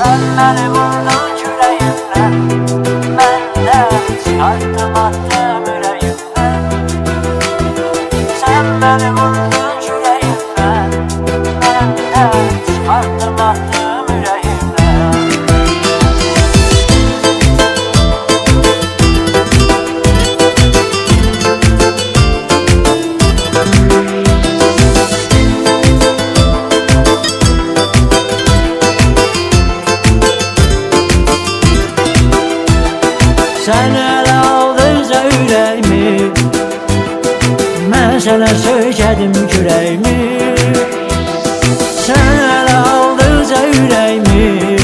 Sen beni vurdun küreğimden, ben de çıkarttım attım yüreğimden. Sen beni vurdun küreğimden, ben de çıkarttım attım yüreğimden. Sen ele aldınca yüreğimi, ben sana sökedim küreğimi. Sen ele aldınca yüreğimi,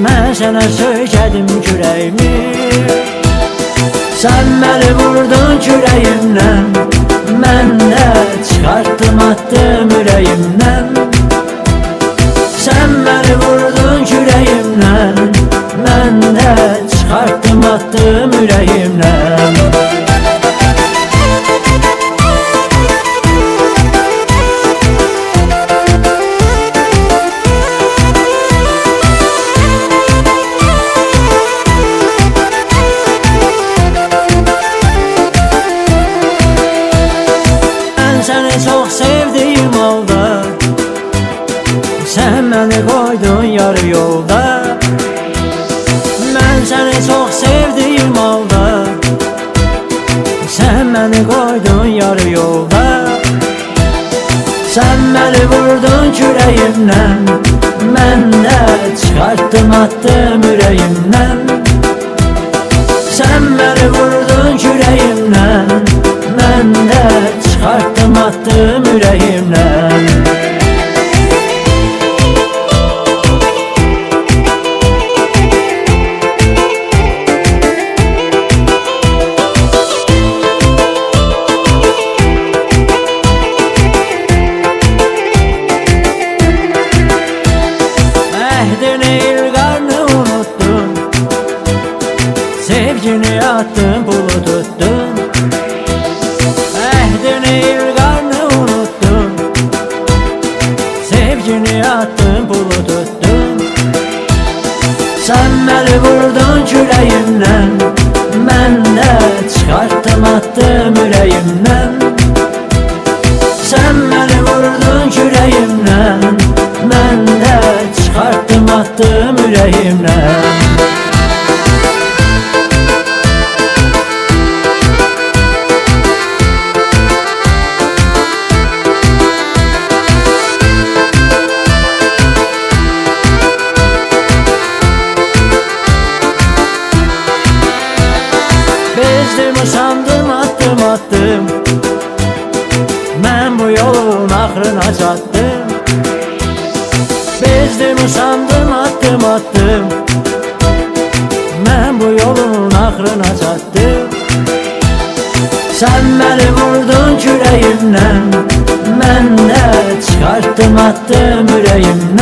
ben sana sökedim küreğimi. Sen beni vurdun küreğimden, ben de çıkarttım attım yüreğimden. Sen beni vurdun küreğimden, ben de çıkarttım attım yüreğimden. Ben seni çok sevdiğim halda, sen beni koydun yarı yolda. Ben seni çok sevdiğim halda, sen beni koydun yarı yolda. Sen beni vurdun küreğimden, ben de çıkarttım attım yüreğimden. Sen beni vurdun küreğimden, ben de çıkarttım attım yüreğimden. Sevgini attın pulu tuttun, ehdini ilgarını unuttun. Sevgini attın pulu tuttun. Sen beni vurdun küreğimden, ben de çıkarttım attım yüreğimden. Sen beni vurdun küreğimden, ben de çıkarttım attım yüreğimden. Bezdim usandım attım attım, ben bu yolun ahrına çattım. Bezdim usandım attım attım, ben bu yolun ahrına çattım. Sen beni vurdun küreğimden, ben de çıkarttım attım yüreğimden.